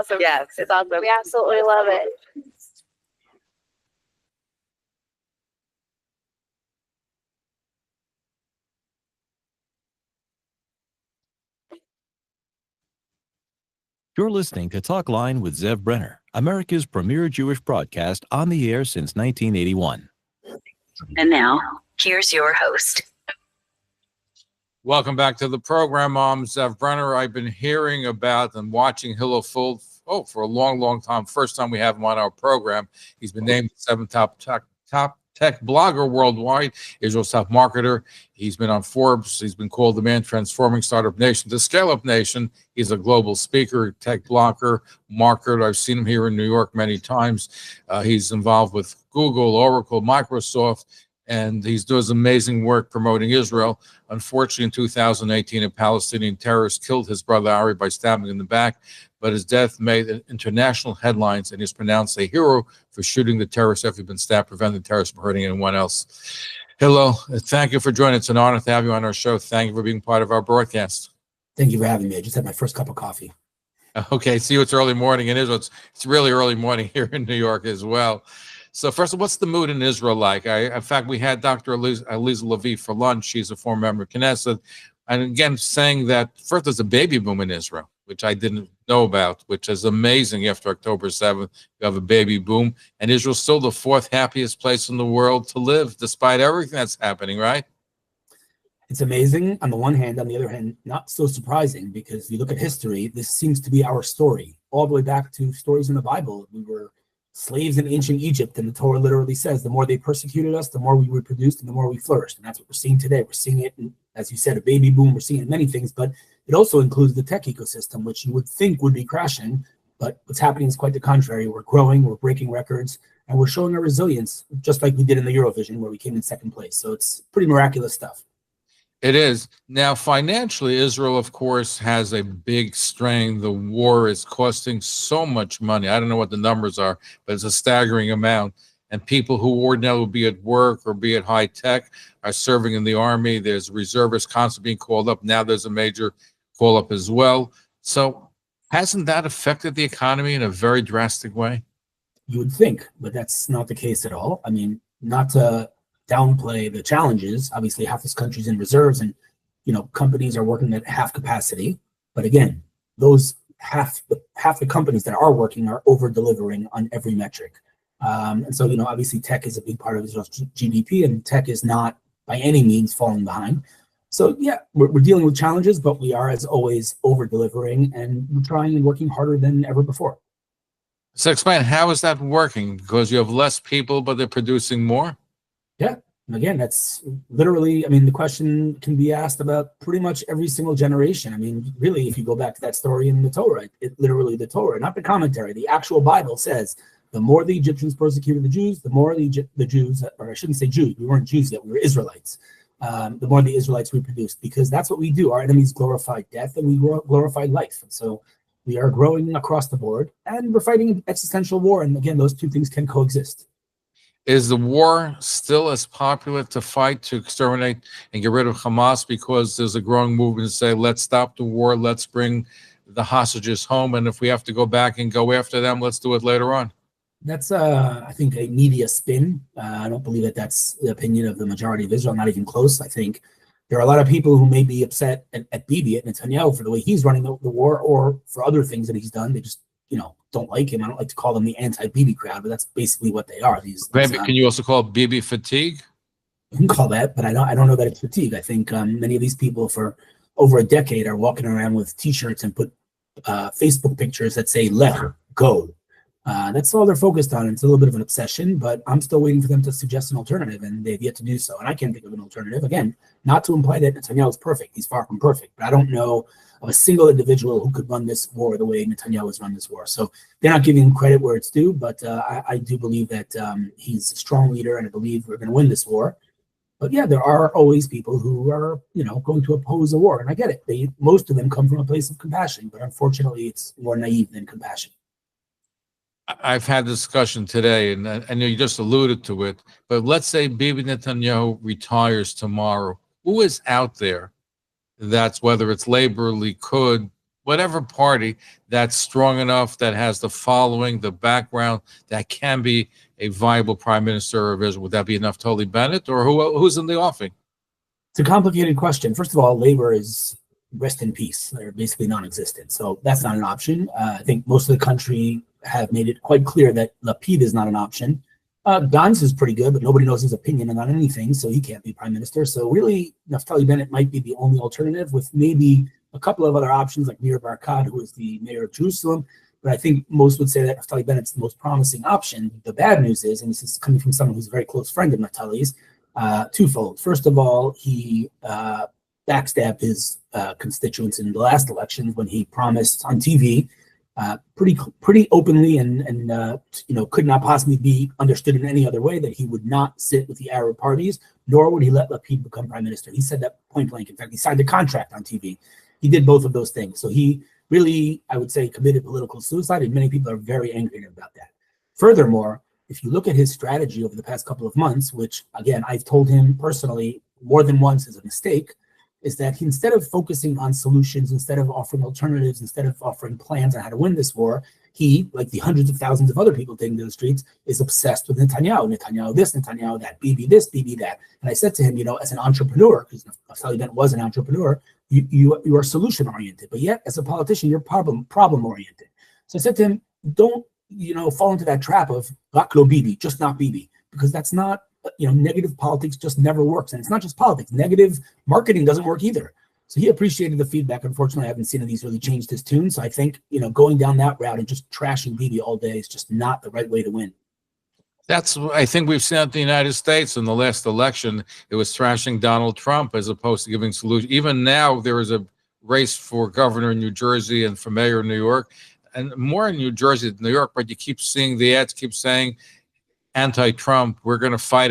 awesome. Yes, it's awesome. We absolutely love it. You're listening to Talkline with Zev Brenner, America's premier Jewish broadcast on the air since 1981. And now, here's your host. Welcome back to the program. I'm Zev Brenner. I've been hearing about and watching Hillel Fuld for a long, long time. First time we have him on our program. He's been named the 7th top tech blogger worldwide, Israel's top marketer. He's been on Forbes. He's been called the man transforming startup nation to scale-up nation. He's a global speaker, tech blogger, marketer. I've seen him here in New York many times. He's involved with Google, Oracle, Microsoft, and he does amazing work promoting Israel. Unfortunately, in 2018, a Palestinian terrorist killed his brother Ari by stabbing him in the back, but his death made international headlines, and he's pronounced a hero for shooting the terrorist after he'd been stabbed, preventing the terrorist from hurting anyone else. Hello, thank you for joining. It's an honor to have you on our show. Thank you for being part of our broadcast. Thank you for having me. I just had my first cup of coffee. Okay, see you. It's early morning in Israel. It's really early morning here in New York as well. So first of all, what's the mood in Israel like? In fact, we had Dr. Aliza Levy for lunch. She's a former member of Knesset. And again, saying that first there's a baby boom in Israel, which I didn't know about, which is amazing. After October 7th, you have a baby boom. And Israel's still the 4th happiest place in the world to live, despite everything that's happening, right? It's amazing on the one hand. On the other hand, not so surprising, because if you look at history, this seems to be our story. All the way back to stories in the Bible. We were slaves in ancient Egypt, and the Torah literally says the more they persecuted us, the more we reproduced and the more we flourished. And that's what we're seeing today. We're seeing it in, as you said, a baby boom. We're seeing it in many things, but it also includes the tech ecosystem, which you would think would be crashing, but what's happening is quite the contrary. We're growing, we're breaking records, and we're showing our resilience, just like we did in the Eurovision, where we came in 2nd place. So it's pretty miraculous stuff. It is. Now, financially, Israel, of course, has a big strain. The war is costing so much money. I don't know what the numbers are, but it's a staggering amount. And people who ordinarily would be at work or be at high tech are serving in the army. There's reservists constantly being called up. Now there's a major call up as well. So hasn't that affected the economy in a very drastic way? You would think, but that's not the case at all. I mean, not to downplay the challenges. Obviously, half this country's in reserves, and companies are working at half capacity. But again, those half the companies that are working are over delivering on every metric. And so, obviously, tech is a big part of Israel's GDP, and tech is not by any means falling behind. So, yeah, we're dealing with challenges, but we are, as always, over delivering, and we're trying and working harder than ever before. So explain, how is that working? Because you have less people, but they're producing more? Yeah. And again, that's literally, the question can be asked about pretty much every single generation. Really, if you go back to that story in the Torah, literally the Torah, not the commentary, the actual Bible says, the more the Egyptians persecuted the Jews, the more the Jews, or I shouldn't say Jews, we weren't Jews yet, we were Israelites. The more the Israelites reproduced, because that's what we do. Our enemies glorified death, and we glorified life. And so we are growing across the board, and we're fighting an existential war. And again, those two things can coexist. Is the war still as popular to fight to exterminate and get rid of Hamas, because there's a growing movement to say, let's stop the war, let's bring the hostages home, and if we have to go back and go after them, let's do it later on? That's, I think, a media spin. I don't believe that that's the opinion of the majority of Israel, not even close. I think there are a lot of people who may be upset at Bibi, at Netanyahu, for the way he's running the war, or for other things that he's done. They just, don't like him. I don't like to call them the anti-Bibi crowd, but that's basically what they are. Maybe can you also call it Bibi fatigue? You can call that, but I don't know that it's fatigue. I think many of these people for over a decade are walking around with T-shirts and put Facebook pictures that say "Let go." That's all they're focused on. It's a little bit of an obsession, but I'm still waiting for them to suggest an alternative, and they've yet to do so. And I can't think of an alternative. Again, not to imply that Netanyahu is perfect. He's far from perfect, but I don't know of a single individual who could run this war the way Netanyahu has run this war. So they're not giving him credit where it's due, but I do believe that he's a strong leader, and I believe we're going to win this war. But yeah, there are always people who are, going to oppose a war, and I get it. Most of them come from a place of compassion, but unfortunately, it's more naive than compassion. I've had a discussion today, and I know you just alluded to it, but let's say Bibi Netanyahu retires tomorrow. Who is out there that's, whether it's Labor, Likud, whatever party that's strong enough, that has the following, the background, that can be a viable prime minister of Israel. Would that be enough? Totally Bennett, or who's in the offing? It's a complicated question. First of all, labor is rest in peace. They're basically non-existent. So that's not an option. I think most of the country have made it quite clear that Lapid is not an option. Gantz is pretty good, but nobody knows his opinion on anything, so he can't be prime minister. So really, Naftali Bennett might be the only alternative, with maybe a couple of other options like Nir Barkat, who is the mayor of Jerusalem. But I think most would say that Naftali Bennett's the most promising option. The bad news is, and this is coming from someone who's a very close friend of Naftali's, twofold. First of all, he backstabbed his constituents in the last election when he promised on TV pretty openly and could not possibly be understood in any other way that he would not sit with the Arab parties, nor would he let Lapid become prime minister. He said that point blank. In fact, he signed a contract on TV. He did both of those things. So he really, I would say, committed political suicide, and many people are very angry about that. Furthermore, if you look at his strategy over the past couple of months, which again, I've told him personally more than once is a mistake, is that he, instead of focusing on solutions, instead of offering alternatives, instead of offering plans on how to win this war, he, like the hundreds of thousands of other people taking to the streets, is obsessed with Netanyahu. Netanyahu this, Netanyahu that, Bibi this, Bibi that. And I said to him, as an entrepreneur, because Naftali Bennett was an entrepreneur, you are solution-oriented, but yet as a politician, you're problem-oriented. So I said to him, don't, fall into that trap of Rak lo Bibi, just not Bibi, because that's not, negative politics just never works. And it's not just politics. Negative marketing doesn't work either. So he appreciated the feedback. Unfortunately, I haven't seen if he's really changed his tune. So I think, going down that route and just trashing Bibi all day is just not the right way to win. That's, I think we've seen at the United States in the last election. It was thrashing Donald Trump as opposed to giving solutions. Even now, there is a race for governor in New Jersey and for mayor in New York, and more in New Jersey than New York. But you keep seeing the ads keep saying anti-Trump. We're going to fight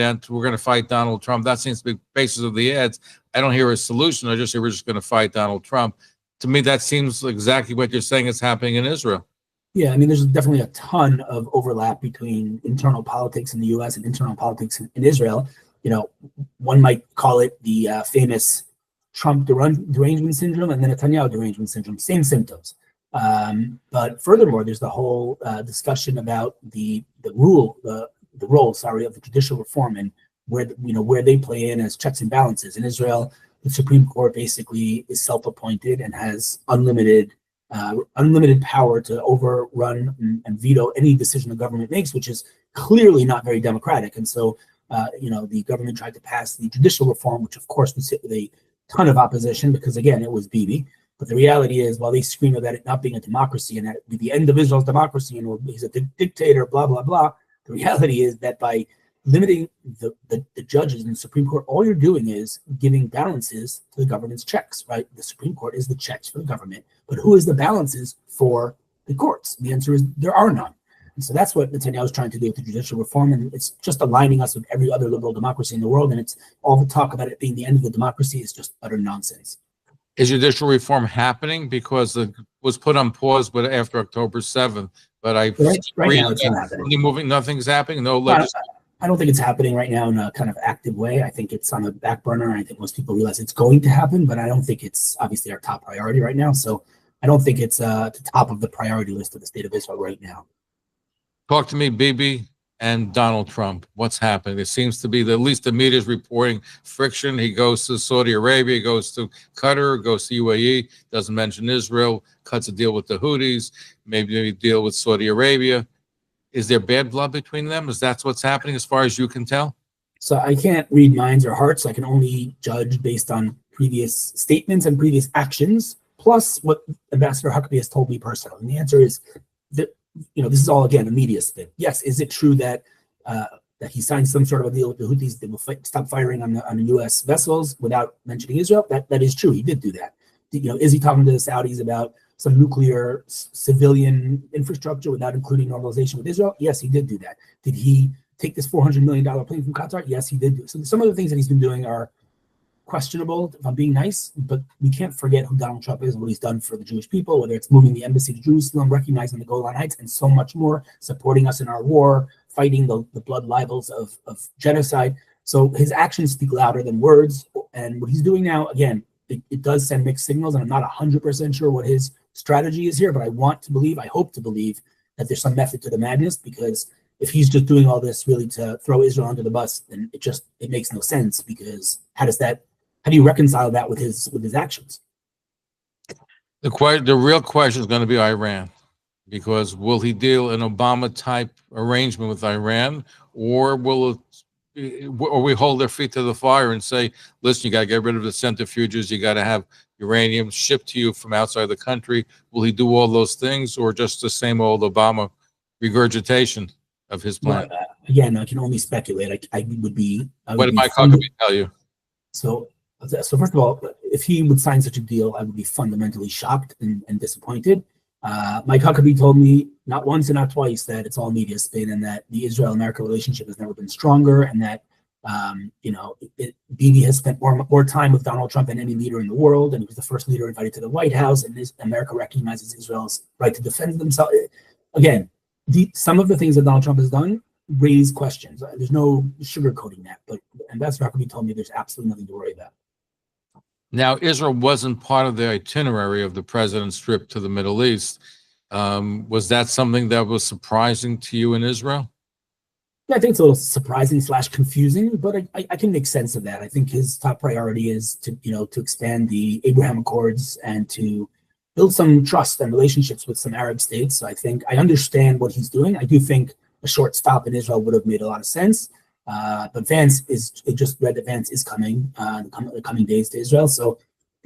Donald Trump. That seems to be the basis of the ads. I don't hear a solution. I just hear we're just going to fight Donald Trump. To me, that seems exactly what you're saying is happening in Israel. Yeah, I mean, there's definitely a ton of overlap between internal politics in the U.S. and internal politics in Israel. One might call it the famous Trump derangement syndrome and the Netanyahu derangement syndrome, same symptoms. But furthermore, there's the whole discussion about the role of the judicial reform and where they play in as checks and balances. In Israel, the Supreme Court basically is self-appointed and has unlimited power to overrun and veto any decision the government makes, which is clearly not very democratic. And so, the government tried to pass the judicial reform, which of course was hit with a ton of opposition because, again, it was Bibi. But the reality is, while they scream about it not being a democracy and that it would be the end of Israel's democracy and he's a dictator, blah, blah, blah, the reality is that by limiting the judges in the Supreme Court, all you're doing is giving balances to the government's checks, right? The Supreme Court is the checks for the government, but who is the balances for the courts? The answer is there are none. And so that's what Netanyahu is trying to do with the judicial reform, and it's just aligning us with every other liberal democracy in the world, and it's all the talk about it being the end of the democracy is just utter nonsense. Is judicial reform happening? Because it was put on pause, but after October 7th. But right now it's not happening. Nothing's happening. I don't think it's happening right now in a kind of active way. I think it's on the back burner. I think most people realize it's going to happen, but I don't think it's obviously our top priority right now. So I don't think it's at the top of the priority list of the state of Israel right now. Talk to me, Bibi and Donald Trump. What's happening? It seems to be at least the media is reporting friction. He goes to Saudi Arabia, goes to Qatar, goes to UAE, doesn't mention Israel, cuts a deal with the Houthis, maybe deal with Saudi Arabia. Is there bad blood between them? Is that what's happening as far as you can tell? So I can't read minds or hearts. I can only judge based on previous statements and previous actions, plus what Ambassador Huckabee has told me personally. And the answer is that, this is all, again, a media spin. Yes, is it true that he signed some sort of a deal with the Houthis that will stop firing on the U.S. vessels without mentioning Israel? That is true. He did do that. Is he talking to the Saudis about some nuclear civilian infrastructure without including normalization with Israel? Yes, he did do that. Did he take this $400 million plane from Qatar? Yes, he did do it. So some of the things that he's been doing are questionable, if I'm being nice, but we can't forget who Donald Trump is and what he's done for the Jewish people, whether it's moving the embassy to Jerusalem, recognizing the Golan Heights, and so much more, supporting us in our war, fighting the blood libels of genocide. So his actions speak louder than words. And what he's doing now, again, it does send mixed signals, and I'm not 100% sure what his strategy is here, but I hope to believe that there's some method to the madness, because if he's just doing all this really to throw Israel under the bus, then it makes no sense, because how do you reconcile that with his actions? The real question is going to be Iran, because will he deal an Obama-type arrangement with Iran, or we hold their feet to the fire and say, listen, you got to get rid of the centrifuges, you got to have uranium shipped to you from outside the country? Will he do all those things, or just the same old Obama regurgitation of his plan? Well, again, I can only speculate. I would be. What did Mike Huckabee tell you? So first of all, if he would sign such a deal, I would be fundamentally shocked and disappointed. Mike Huckabee told me not once and not twice that it's all media spin, and that the Israel-America relationship has never been stronger, and that Bibi has spent more time with Donald Trump than any leader in the world, and he was the first leader invited to the White House, and America recognizes Israel's right to defend themselves. Again, some of the things that Donald Trump has done raise questions. There's no sugarcoating that, but Ambassador Huckabee told me there's absolutely nothing to worry about. Now, Israel wasn't part of the itinerary of the president's trip to the Middle East. Was that something that was surprising to you in Israel? Yeah, I think it's a little surprising / confusing, but I can make sense of that. I think his top priority is to expand the Abraham Accords and to build some trust and relationships with some Arab states. So I think I understand what he's doing. I do think a short stop in Israel would have made a lot of sense. But it just read that Vance is coming the coming days to Israel. So,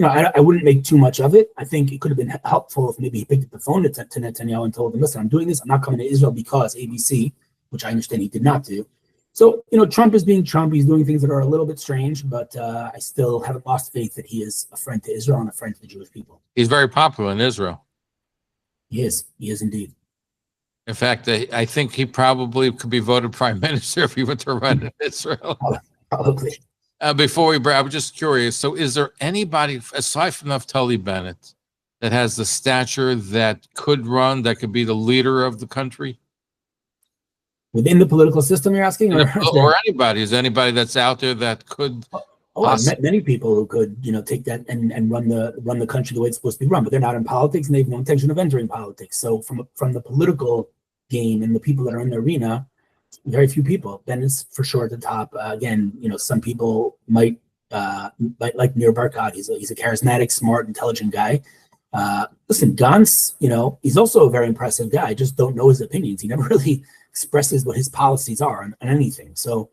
I wouldn't make too much of it. I think it could have been helpful if maybe he picked up the phone to Netanyahu and told him, listen, I'm doing this. I'm not coming to Israel because ABC, which I understand he did not do. So, Trump is being Trump. He's doing things that are a little bit strange, but I still haven't lost faith that he is a friend to Israel and a friend to the Jewish people. He's very popular in Israel. He is indeed. In fact, I think he probably could be voted prime minister if he went to run in Israel. Probably. Before we break, I was just curious. So is there anybody, aside from Naftali Bennett, that has the stature that could run, that could be the leader of the country? Within the political system, you're asking? Or anybody. Is anybody that's out there that could? I've met many people who could, take that and run the country the way it's supposed to be run, but they're not in politics and they have no intention of entering politics. So from the political game and the people that are in the arena, very few people. Ben is for sure at the top. Again, some people might like Nir Barkat. He's a charismatic, smart, intelligent guy. Listen, Gantz, he's also a very impressive guy. I just don't know his opinions. He never really expresses what his policies are on anything. So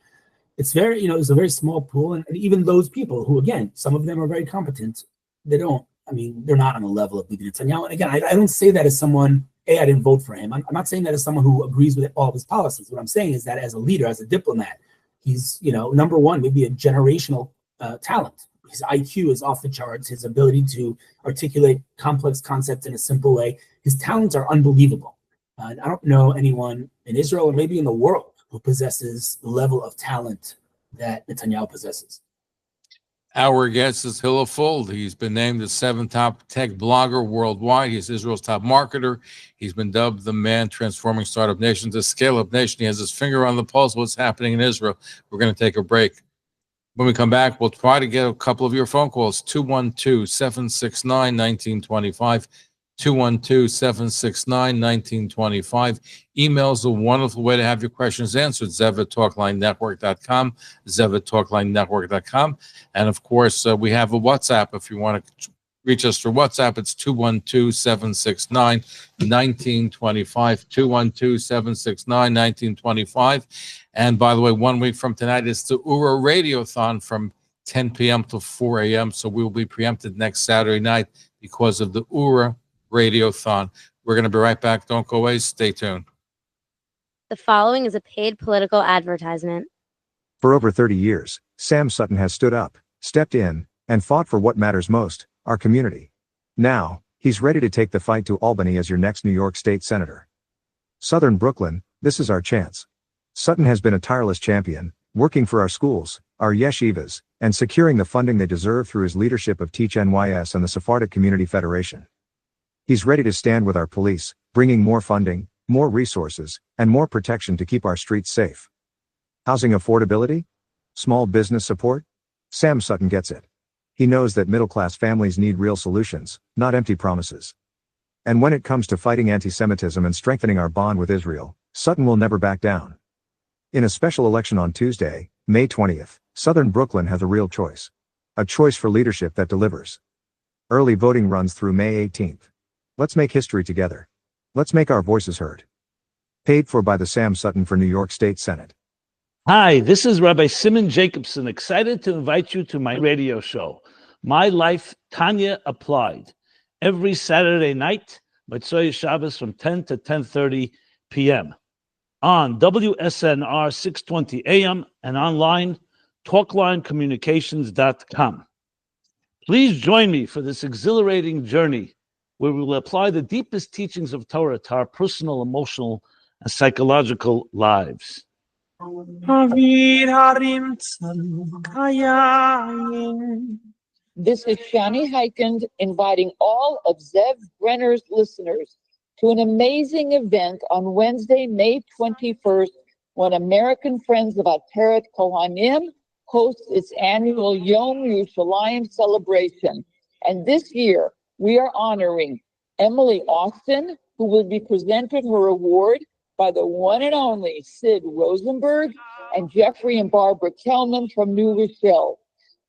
it's very, it's a very small pool. And even those people who, again, some of them are very competent, they're not on the level of Bibi Netanyahu. And again, I don't say that as someone, I didn't vote for him. I'm not saying that as someone who agrees with all of his policies. What I'm saying is that as a leader, as a diplomat, he's, number one, maybe a generational talent. His IQ is off the charts. His ability to articulate complex concepts in a simple way. His talents are unbelievable. I don't know anyone in Israel or maybe in the world who possesses the level of talent that Netanyahu possesses. Our guest is Hillel Fuld. He's been named the 7th top tech blogger worldwide. He's Israel's top marketer. He's been dubbed the man transforming startup nation to scale-up nation. He has his finger on the pulse of what's happening in Israel. We're going to take a break. When we come back, we'll try to get a couple of your phone calls, 212-769-1925, 212-769-1925. Email's a wonderful way to have your questions answered. Zev@talklinenetwork.com, Zev@talklinenetwork.com. And of course, we have a WhatsApp. If you want to reach us through WhatsApp, it's 212-769-1925, 212-769-1925. And by the way, 1 week from tonight is the URA Radiothon from 10 p.m. to 4 a.m. So we will be preempted next Saturday night because of the URA Radiothon. We're going to be right back. Don't go away. Stay tuned. The following is a paid political advertisement. For over 30 years, Sam Sutton has stood up, stepped in, and fought for what matters most, our community. Now, he's ready to take the fight to Albany as your next New York State Senator. Southern Brooklyn, this is our chance. Sutton has been a tireless champion, working for our schools, our yeshivas, and securing the funding they deserve through his leadership of Teach NYS and the Sephardic Community Federation. He's ready to stand with our police, bringing more funding, more resources, and more protection to keep our streets safe. Housing affordability? Small business support? Sam Sutton gets it. He knows that middle-class families need real solutions, not empty promises. And when it comes to fighting anti-Semitism and strengthening our bond with Israel, Sutton will never back down. In a special election on Tuesday, May 20th, Southern Brooklyn has a real choice. A choice for leadership that delivers. Early voting runs through May 18th. Let's make history together. Let's make our voices heard. Paid for by the Sam Sutton for New York State Senate. Hi, this is Rabbi Simon Jacobson, excited to invite you to my radio show, My Life, Tanya Applied, every Saturday night, Motzei Shabbos from 10 to 10:30 p.m. on WSNR 620 AM and online, talklinecommunications.com. Please join me for this exhilarating journey where we will apply the deepest teachings of Torah to our personal, emotional, and psychological lives. This is Shani Heikind inviting all of Zev Brenner's listeners to an amazing event on Wednesday, May 21st, when American Friends of Ateret Kohanim hosts its annual Yom Yerushalayim celebration. And this year, we are honoring Emily Austin, who will be presented her award by the one and only Sid Rosenberg, and Jeffrey and Barbara Kellman from New Rochelle.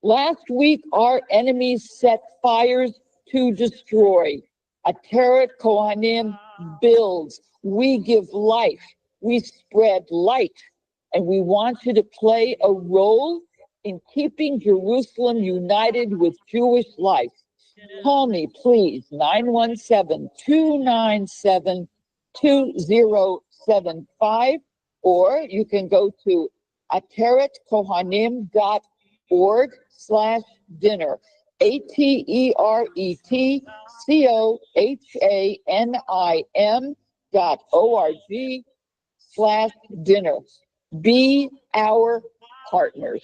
Last week, our enemies set fires to destroy. Ateret Kohanim builds. We give life. We spread light. And we want you to play a role in keeping Jerusalem united with Jewish life. Call me, please, 917-297-2075, or you can go to ateretkohanim.org/dinner, ATERETKOHANIM.org/dinner. Be our partners.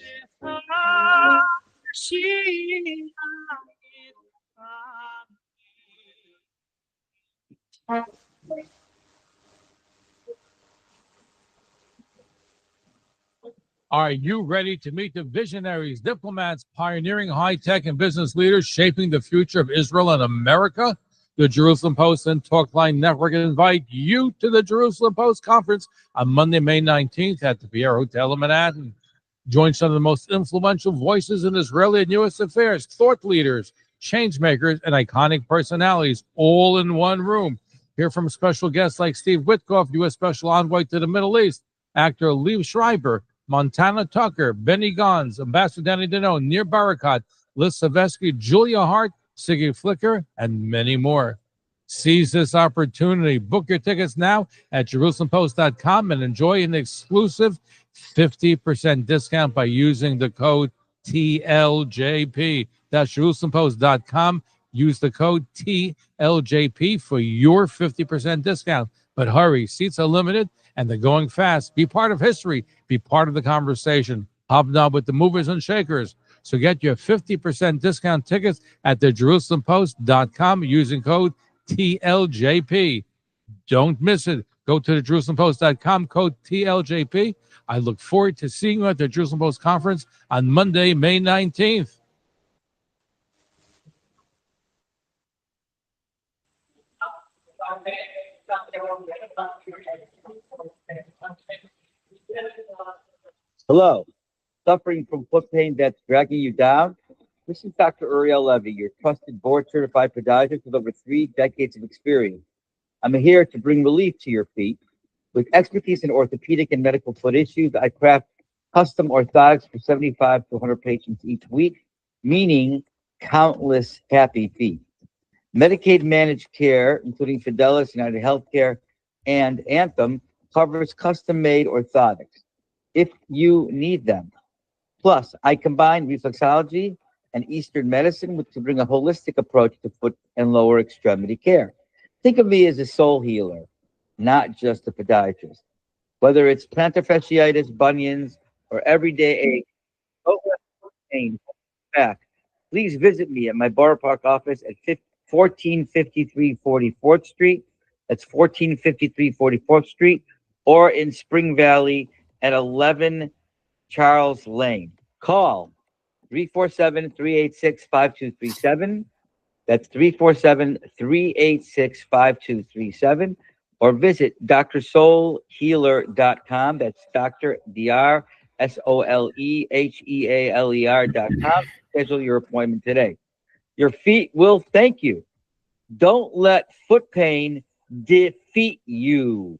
Are you ready to meet the visionaries, diplomats, pioneering high-tech and business leaders shaping the future of Israel and America? The Jerusalem Post and Talkline Network invite you to the Jerusalem Post Conference on Monday, May 19th at the Pierre Hotel in Manhattan. Join some of the most influential voices in Israeli and U.S. affairs, thought leaders, change makers, and iconic personalities, all in one room. Hear from special guests like Steve Witkoff, U.S. Special Envoy to the Middle East, actor Liev Schreiber, Montana Tucker, Benny Gons, Ambassador Danny Deneau, Nir Barakat, Liz Savesky, Julia Hart, Siggy Flicker, and many more. Seize this opportunity. Book your tickets now at JerusalemPost.com and enjoy an exclusive 50% discount by using the code TLJP. That's JerusalemPost.com. Use the code TLJP for your 50% discount. But hurry, seats are limited and they're going fast. Be part of history. Be part of the conversation. Hobnob with the movers and shakers. So get your 50% discount tickets at the JerusalemPost.com using code TLJP. Don't miss it. Go to the JerusalemPost.com, code TLJP. I look forward to seeing you at the Jerusalem Post Conference on Monday, May 19th. Hello. Suffering from foot pain that's dragging you down? This is Dr. Uriel Levy, your trusted board-certified podiatrist with over 3 decades of experience. I'm here to bring relief to your feet. With expertise in orthopedic and medical foot issues, I craft custom orthotics for 75 to 100 patients each week, meaning countless happy feet. Medicaid managed care, including Fidelis, United Healthcare, and Anthem, covers custom-made orthotics if you need them. Plus, I combine reflexology and Eastern medicine to bring a holistic approach to foot and lower extremity care. Think of me as a soul healer, not just a podiatrist. Whether it's plantar fasciitis, bunions, or everyday ache, pain, back, please visit me at my Borough Park office at 1453 44th Street. That's 1453 44th Street, or in Spring Valley at 11 Charles Lane. Call 347-386-5237 That's 347-386-5237. Or visit drsoulhealer.com. That's Dr. DrSolehealer.com. Schedule your appointment today. Your feet will thank you. Don't let foot pain defeat you.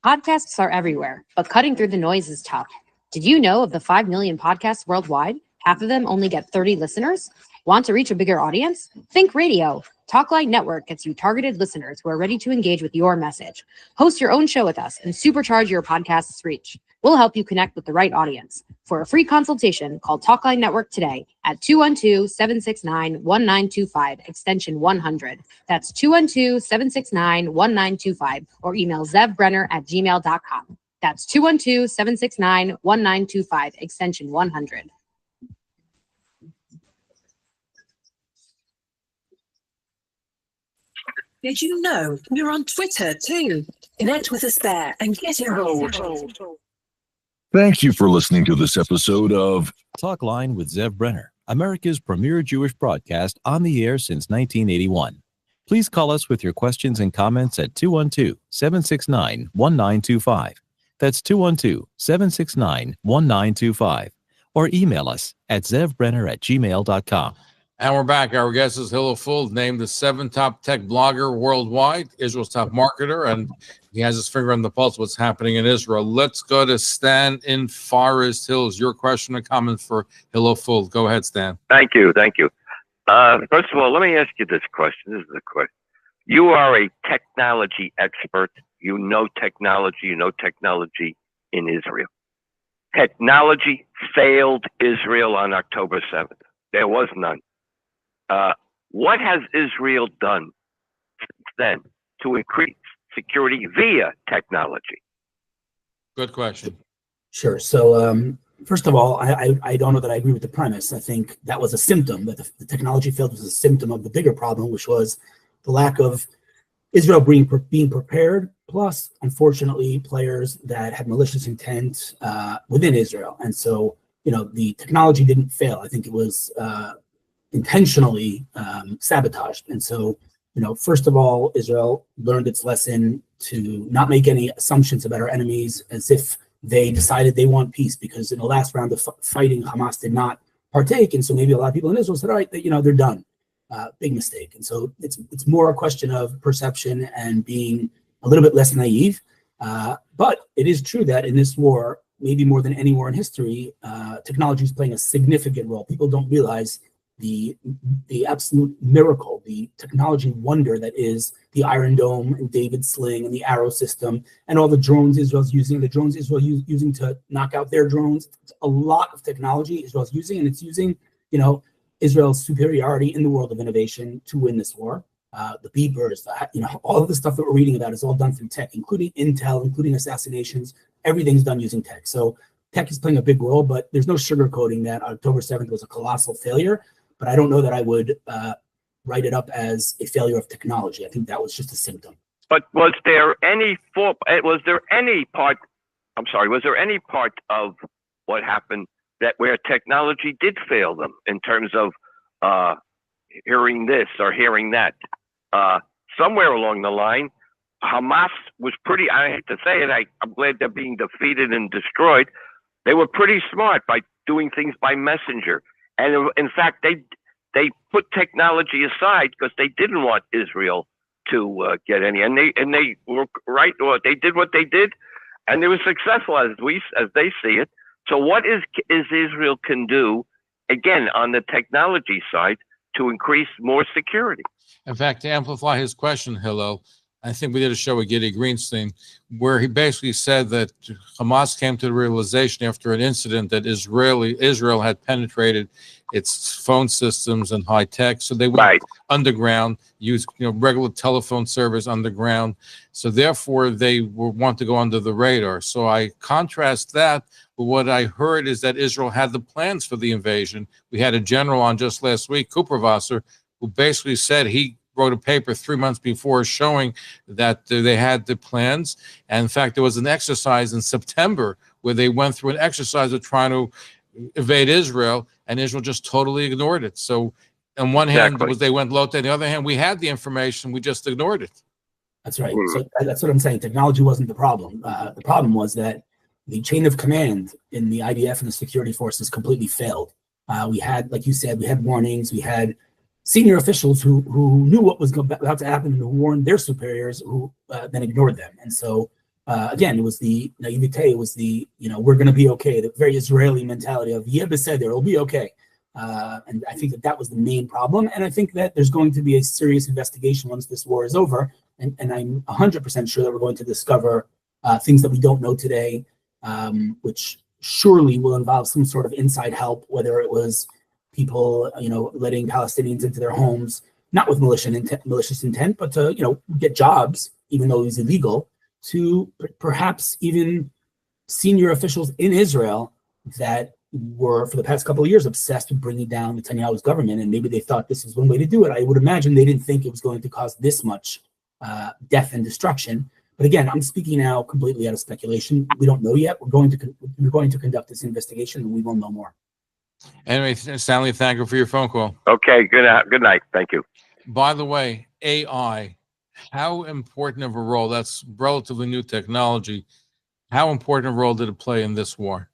Podcasts are everywhere, but cutting through the noise is tough. Did you know of the 5 million podcasts worldwide? Half of them only get 30 listeners? Want to reach a bigger audience? Think radio. Talkline Network gets you targeted listeners who are ready to engage with your message. Host your own show with us and supercharge your podcast's reach. We'll help you connect with the right audience. For a free consultation, call Talkline Network today at 212-769-1925, extension 100. That's 212-769-1925, or email zevbrenner@gmail.com. That's 212-769-1925, extension 100. Did you know we're on Twitter too? Connect with us there and get involved. Thank you for listening to this episode of Talkline with Zev Brenner, America's premier Jewish broadcast, on the air since 1981. Please call us with your questions and comments at 212-769-1925. That's 212-769-1925. Or email us at zevbrenner@gmail.com. And we're back. Our guest is Hillel Fuld, named the 7th top tech blogger worldwide, Israel's top marketer, and he has his finger on the pulse of what's happening in Israel. Let's go to Stan in Forest Hills. Your question or comment for Hillel Fuld. Go ahead, Stan. Thank you. First of all, let me ask you this question. This is the question. You are a technology expert. You know technology in Israel. Technology failed Israel on October 7th. There was none. What has Israel done since then to increase security via technology? Good question. Sure. So, first of all, I don't know that I agree with the premise. I think that was a symptom, that the technology failed was a symptom of the bigger problem, which was the lack of Israel being prepared, plus, unfortunately, players that had malicious intent within Israel. And so, the technology didn't fail. I think it was intentionally sabotaged. And so, first of all, Israel learned its lesson to not make any assumptions about our enemies as if they decided they want peace, because in the last round of fighting, Hamas did not partake. And so maybe a lot of people in Israel said, all right, they're done. Big mistake. And so it's more a question of perception and being a little bit less naive. But it is true that in this war, maybe more than any war in history, technology is playing a significant role. People don't realize the absolute miracle, the technology wonder that is the Iron Dome and David's Sling and the Arrow system and all the drones Israel's using, the drones Israel using to knock out their drones. It's a lot of technology Israel's using, and it's using, Israel's superiority in the world of innovation to win this war. The beepers, all of the stuff that we're reading about is all done through tech, including intel, including assassinations. Everything's done using tech. So tech is playing a big role, but there's no sugarcoating that October 7th was a colossal failure. But I don't know that I would write it up as a failure of technology. I think that was just a symptom. But was there any part of what happened that where technology did fail them in terms of hearing this or hearing that? Somewhere along the line, Hamas was pretty, I hate to say it, I'm glad they're being defeated and destroyed. They were pretty smart by doing things by messenger. And in fact, they put technology aside because they didn't want Israel to get any. And they were right, or they did what they did, and they were successful as they see it. So what is Israel can do, again, on the technology side to increase more security? In fact, to amplify his question, Hillel, I think we did a show with Giddy Greenstein where he basically said that Hamas came to the realization after an incident that Israel had penetrated its phone systems and high tech, so they went underground, used regular telephone service underground. So therefore, they want to go under the radar. So I contrast that with what I heard is that Israel had the plans for the invasion. We had a general on just last week, Cooperwasser, who basically said he wrote a paper 3 months before showing that they had the plans. And in fact, there was an exercise in September where they went through an exercise of trying to invade Israel, and Israel just totally ignored it. So on one hand, they went low. On the other hand, we had the information, we just ignored it. That's right. So that's what I'm saying. Technology wasn't the problem. The problem was that the chain of command in the IDF and the security forces completely failed. We had, like you said, we had warnings. We had senior officials who knew what was about to happen and who warned their superiors, who then ignored them. And so, again, it was the naivete. It was the, we're going to be okay. The very Israeli mentality of, yeah, beseder, it'll be okay. And I think that was the main problem. And I think that there's going to be a serious investigation once this war is over. And I'm 100% sure that we're going to discover things that we don't know today, which surely will involve some sort of inside help, whether it was people, letting Palestinians into their homes, not with malicious intent, but to, get jobs, even though it was illegal, to perhaps even senior officials in Israel that were, for the past couple of years, obsessed with bringing down Netanyahu's government. And maybe they thought this was one way to do it. I would imagine they didn't think it was going to cause this much death and destruction. But again, I'm speaking now completely out of speculation. We don't know yet. We're going to conduct this investigation, and we will know more. Anyway, Stanley, thank you for your phone call. Okay, good night. Thank you. By the way, AI, how important of a role, that's relatively new technology, how important a role did it play in this war?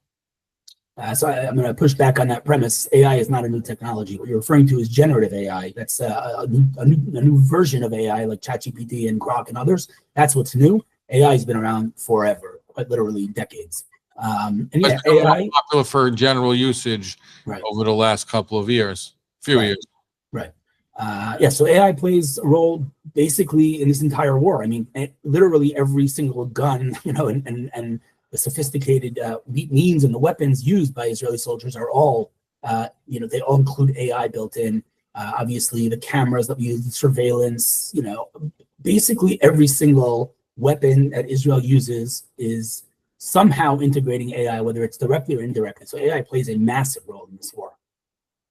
So I'm going to push back on that premise. AI is not a new technology. What you're referring to is generative AI. That's a new version of AI, like ChatGPT and Grok and others. That's what's new. AI has been around forever, quite literally decades. And yeah, AI popular for general usage over the last couple of years, years. Right. So AI plays a role basically in this entire war. I mean, literally every single gun, and the sophisticated means and the weapons used by Israeli soldiers are all, they all include AI built in. Obviously, the cameras that we use, the surveillance, basically every single weapon that Israel uses is somehow integrating AI, whether it's directly or indirectly. So AI plays a massive role in this war.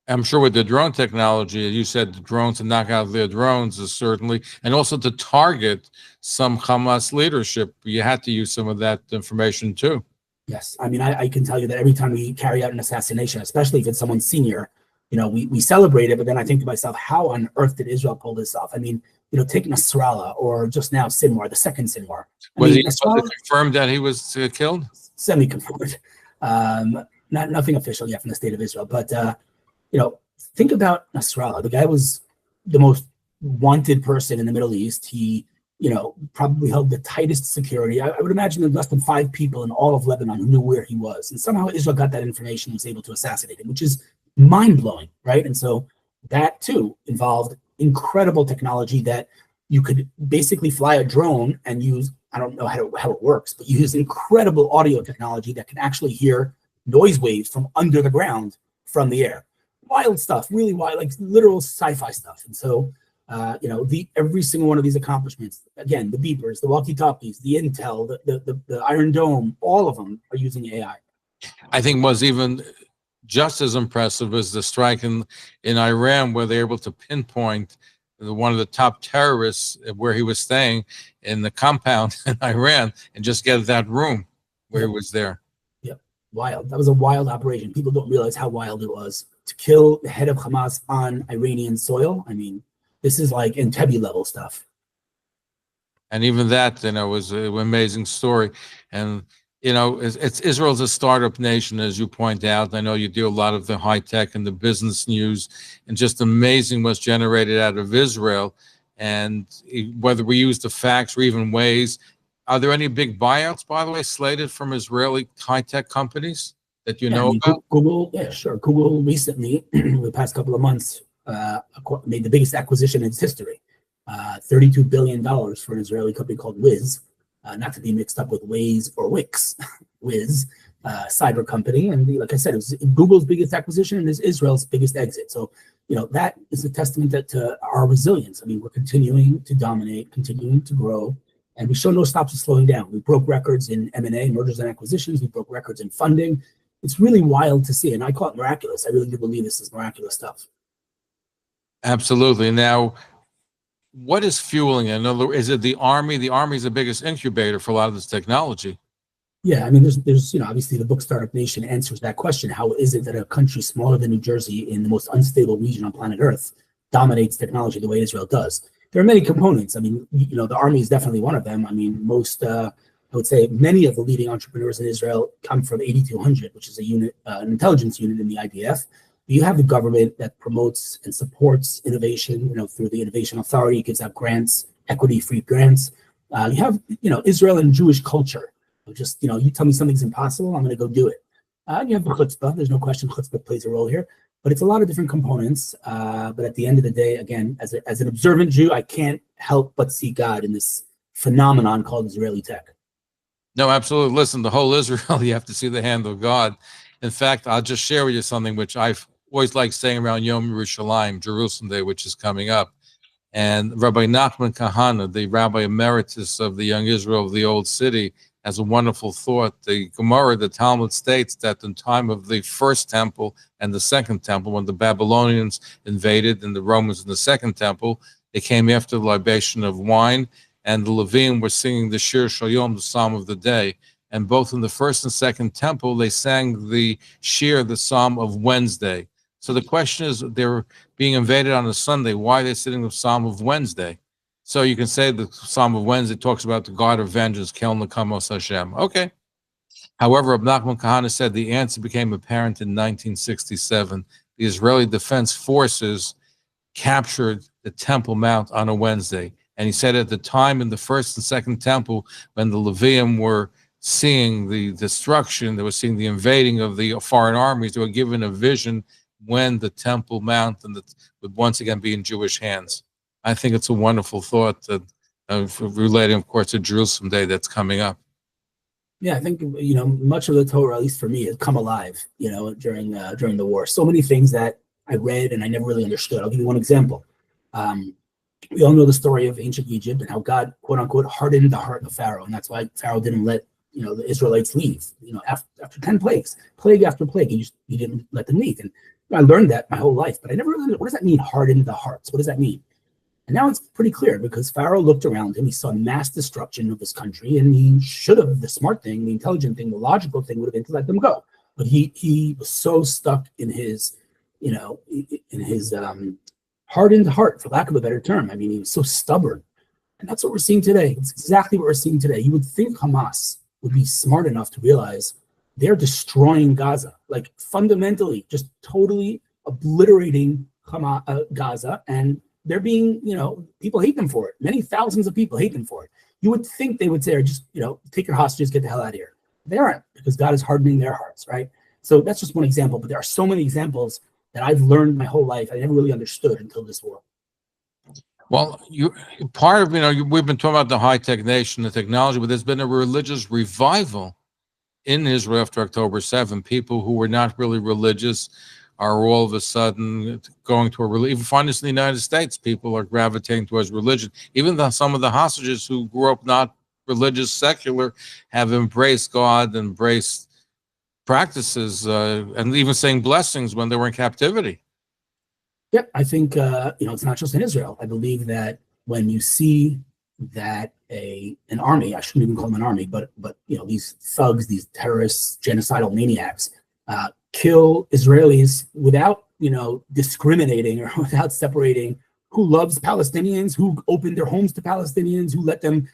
I'm sure with the drone technology, you said the drones to knock out their drones is certainly, and also to target some Hamas leadership, you had to use some of that information too. Yes, I mean, I can tell you that every time we carry out an assassination, especially if it's someone senior, we celebrate it, but then I think to myself, how on earth did Israel pull this off? I mean, take Nasrallah or just now Sinwar, the second Sinwar. Was it confirmed that he was killed? Semi-confirmed. Nothing official yet from the state of Israel, but think about Nasrallah. The guy was the most wanted person in the Middle East. He, probably held the tightest security. I would imagine there's less than 5 people in all of Lebanon who knew where he was. And somehow Israel got that information and was able to assassinate him, which is mind-blowing, right? And so that, too, involved incredible technology that you could basically fly a drone and use, I don't know how it works, but you use incredible audio technology that can actually hear noise waves from under the ground from the air. Wild stuff, really wild, like literal sci-fi stuff. And so, every single one of these accomplishments, again, the beepers, the walkie-talkies, the intel, the Iron Dome, all of them are using AI. I think was even just as impressive as the strike in Iran, where they're able to pinpoint one of the top terrorists where he was staying in the compound in Iran and just get that room where he was there. Yep, wild. That was a wild operation. People don't realize how wild it was to kill the head of Hamas on Iranian soil. I mean, this is like Entebbe level stuff. And even that, was an amazing story. And, it's Israel's a startup nation, as you point out. I know you do a lot of the high tech and the business news, and just amazing what's generated out of Israel. And whether we use the facts or even ways, are there any big buyouts, by the way, slated from Israeli high tech companies that you know about? Google, yeah, sure. Google recently, in the past couple of months, made the biggest acquisition in its history, $32 billion for an Israeli company called Wiz, not to be mixed up with Waze or Wix. Wiz, cyber company, and like I said, it was Google's biggest acquisition and is Israel's biggest exit. So, that is a testament to our resilience. I mean, we're continuing to dominate, continuing to grow, and we show no stops of slowing down. We broke records in M&A, mergers and acquisitions. We broke records in funding. It's really wild to see, and I call it miraculous. I really do believe this is miraculous stuff. Absolutely. Now, what is fueling it? In other words, is it the Army? The Army is the biggest incubator for a lot of this technology. Yeah, I mean, there's obviously the book Startup Nation answers that question. How is it that a country smaller than New Jersey in the most unstable region on planet Earth dominates technology the way Israel does? There are many components. I mean, the Army is definitely one of them. I mean, I would say many of the leading entrepreneurs in Israel come from 8200, which is a unit, an intelligence unit in the IDF. You have the government that promotes and supports innovation, through the Innovation Authority. It gives out grants, equity-free grants. You have, Israel and Jewish culture. Just, you tell me something's impossible, I'm going to go do it. You have the chutzpah. There's no question chutzpah plays a role here. But it's a lot of different components. But at the end of the day, again, as an observant Jew, I can't help but see God in this phenomenon called Israeli tech. No, absolutely. Listen, the whole Israel, you have to see the hand of God. In fact, I'll just share with you something which I've always liked saying around Yom Yerushalayim, Jerusalem Day, which is coming up. And Rabbi Nachman Kahana, the Rabbi Emeritus of the Young Israel of the Old City, has a wonderful thought. The Gemara, the Talmud states that in time of the first temple and the second temple, when the Babylonians invaded and the Romans in the second temple, they came after the libation of wine, and the Leviim were singing the Shir Shel Yom, the Psalm of the Day. And both in the first and second temple, they sang the Shir, the Psalm of Wednesday. So the question is, they're being invaded on a Sunday. Why are they singing the Psalm of Wednesday? So you can say the Psalm of Wednesday talks about the God of vengeance, Kel Nekamos Hashem. Okay. However, Reb Nachman Kahana said the answer became apparent in 1967. The Israeli Defense Forces captured the Temple Mount on a Wednesday. And he said at the time in the first and second temple, when the Levium were seeing the destruction, they were seeing the invading of the foreign armies, they were given a vision when the Temple Mount would once again be in Jewish hands. I think it's a wonderful thought that relating, of course, to Jerusalem Day that's coming up. Yeah, I think much of the Torah, at least for me, has come alive. During the war. So many things that I read and I never really understood. I'll give you one example. We all know the story of ancient Egypt and how God, quote unquote, hardened the heart of Pharaoh, and that's why Pharaoh didn't let the Israelites leave. After 10 plagues, plague after plague, he didn't let them leave. And I learned that my whole life, but I never really. What does that mean? Hardened the hearts. What does that mean? And now it's pretty clear because Pharaoh looked around him, he saw mass destruction of his country, and he should have, the smart thing, the intelligent thing, the logical thing would have been to let them go. But he was so stuck in his, hardened heart, for lack of a better term. I mean, he was so stubborn. And that's what we're seeing today. It's exactly what we're seeing today. You would think Hamas would be smart enough to realize they're destroying Gaza, like fundamentally, just totally obliterating Gaza, and they're being, people hate them for it. Many thousands of people hate them for it. You would think they would say, just, take your hostages, get the hell out of here. They aren't, because God is hardening their hearts, right? So that's just one example, but there are so many examples that I've learned my whole life I never really understood until this war. Well, part of, we've been talking about the high-tech nation, the technology, but there's been a religious revival in Israel after October 7. People who were not really religious are all of a sudden going to a religion. Even find this in the United States, people are gravitating towards religion. Even some of the hostages who grew up not religious, secular, have embraced God, embraced practices, and even saying blessings when they were in captivity. Yeah, I think, it's not just in Israel. I believe that when you see that an army, I shouldn't even call them an army, but these thugs, these terrorists, genocidal maniacs, kill Israelis without, discriminating or without separating who loves Palestinians, who opened their homes to Palestinians, who let them,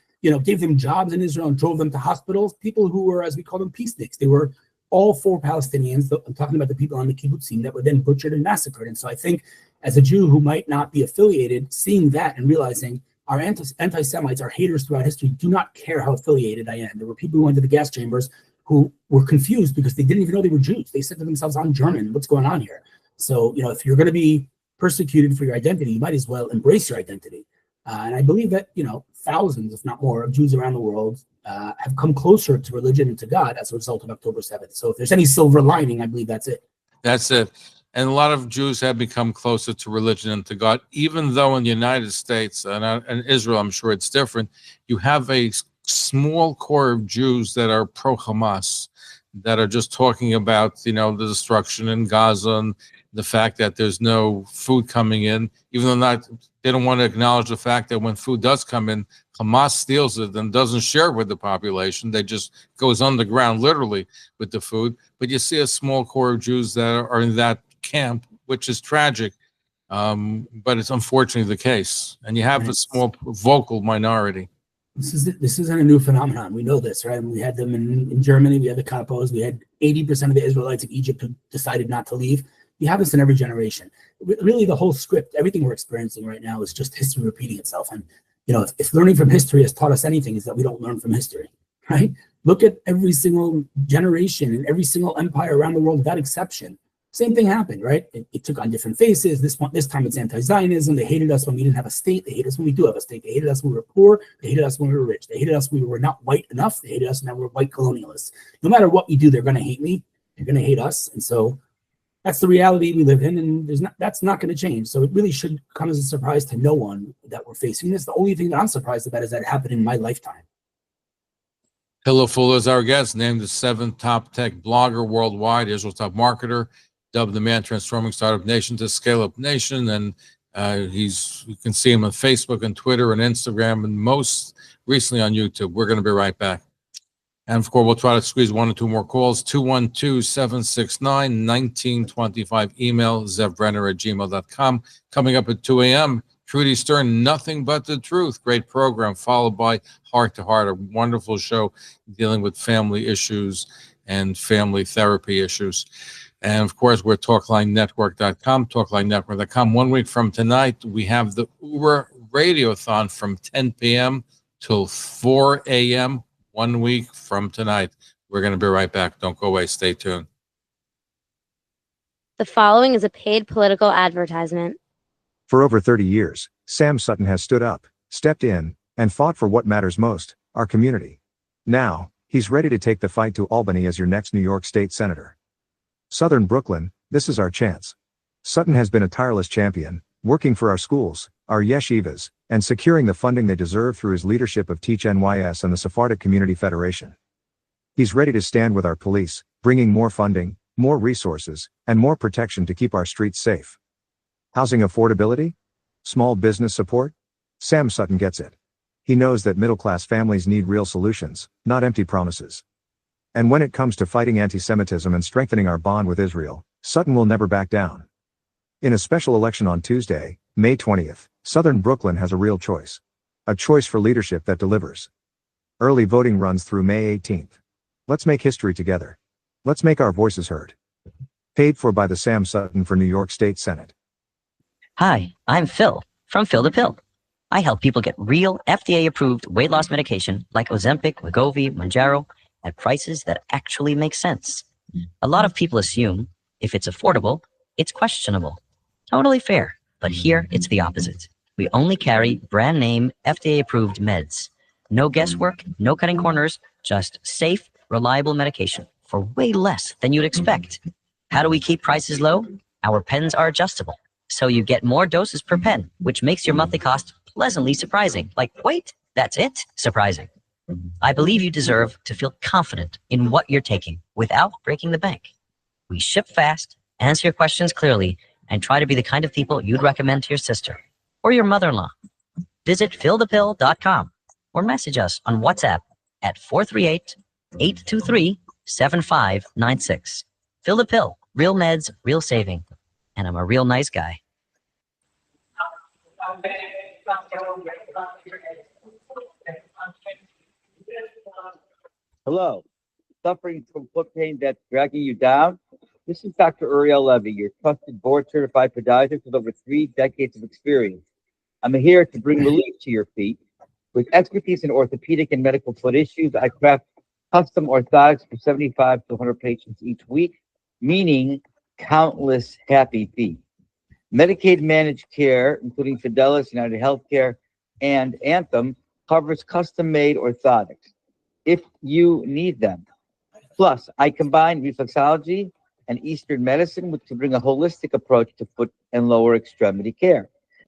gave them jobs in Israel and drove them to hospitals, people who were, as we call them, peaceniks. They were all for Palestinians. I'm talking about the people on the kibbutzim that were then butchered and massacred. And so I think as a Jew who might not be affiliated, seeing that and realizing our anti-Semites, our haters throughout history, do not care how affiliated I am. There were people who went to the gas chambers who were confused because they didn't even know they were Jews. They said to themselves, I'm German, what's going on here? So, if you're going to be persecuted for your identity, you might as well embrace your identity. And I believe that, thousands, if not more, of Jews around the world have come closer to religion and to God as a result of October 7th. So if there's any silver lining, I believe that's it. That's it. And a lot of Jews have become closer to religion and to God, even though in the United States and Israel, I'm sure it's different. You have a small core of Jews that are pro-Hamas. that are just talking about, the destruction in Gaza and the fact that there's no food coming in, even though they don't want to acknowledge the fact that when food does come in, Hamas steals it and doesn't share it with the population. They just goes underground, literally, with the food. But you see a small core of Jews that are in that camp, which is tragic. But it's unfortunately the case. And you have a small vocal minority. This isn't a new phenomenon. We know this, right? We had them in Germany. We had the Kapos. We had 80% of the Israelites in Egypt who decided not to leave. We have this in every generation. Really, the whole script, everything we're experiencing right now is just history repeating itself. And, if learning from history has taught us anything, is that we don't learn from history, right? Look at every single generation and every single empire around the world without exception. Same thing happened, right? It took on different faces. This time it's anti-Zionism. They hated us when we didn't have a state. They hated us when we do have a state. They hated us when we were poor. They hated us when we were rich. They hated us when we were not white enough. They hated us when we were white colonialists. No matter what we do, they're going to hate me. They're going to hate us. And so that's the reality we live in, and that's not going to change. So it really should come as a surprise to no one that we're facing this. The only thing that I'm surprised about is that it happened in my lifetime. Hillel Fuld is our guest, named the 7th top tech blogger worldwide, Israel's top marketer, dubbed the man transforming startup nation to scale-up nation. And you can see him on Facebook and Twitter and Instagram, and most recently on YouTube. We're going to be right back. And of course, we'll try to squeeze 1 or 2 more calls. 212-769-1925. Email zevbrenner@gmail.com. Coming up at 2 a.m., Trudy Stern, Nothing But the Truth. Great program, followed by Heart to Heart, a wonderful show dealing with family issues and family therapy issues. And of course, we're talklinenetwork.com, talklinenetwork.com. 1 week from tonight, we have the Uber Radiothon from 10 p.m. till 4 a.m. 1 week from tonight. We're going to be right back. Don't go away. Stay tuned. The following is a paid political advertisement. For over 30 years, Sam Sutton has stood up, stepped in, and fought for what matters most, our community. Now, he's ready to take the fight to Albany as your next New York State Senator. Southern Brooklyn, this is our chance. Sutton has been a tireless champion, working for our schools, our yeshivas, and securing the funding they deserve through his leadership of Teach NYS and the Sephardic Community Federation. He's ready to stand with our police, bringing more funding, more resources, and more protection to keep our streets safe. Housing affordability? Small business support? Sam Sutton gets it. He knows that middle-class families need real solutions, not empty promises. And when it comes to fighting anti-Semitism and strengthening our bond with Israel, Sutton will never back down. In a special election on Tuesday, May 20th, Southern Brooklyn has a real choice. A choice for leadership that delivers. Early voting runs through May 18th. Let's make history together. Let's make our voices heard. Paid for by the Sam Sutton for New York State Senate. Hi, I'm Phil from Fuld. I help people get real FDA-approved weight loss medication like Ozempic, Wegovy, Mounjaro at prices that actually make sense. A lot of people assume if it's affordable, it's questionable. Totally fair, but here it's the opposite. We only carry brand name FDA-approved meds. No guesswork, no cutting corners, just safe, reliable medication for way less than you'd expect. How do we keep prices low? Our pens are adjustable, so you get more doses per pen, which makes your monthly cost pleasantly surprising. Like, wait, that's it? Surprising. I believe you deserve to feel confident in what you're taking without breaking the bank. We ship fast, answer your questions clearly, and try to be the kind of people you'd recommend to your sister or your mother-in-law. Visit fillthepill.com or message us on WhatsApp at 438-823-7596. Fill the Pill, real meds, real saving. And I'm a real nice guy. Hello. Suffering from foot pain that's dragging you down? This is Dr. Uriel Levy, your trusted board-certified podiatrist with over 3 decades of experience. I'm here to bring relief to your feet. With expertise in orthopedic and medical foot issues, I craft custom orthotics for 75 to 100 patients each week, meaning countless happy feet. Medicaid managed care, including Fidelis, United Healthcare, and Anthem, covers custom-made orthotics if you need them. Plus, I combine reflexology and Eastern medicine to bring a holistic approach to foot and lower extremity care.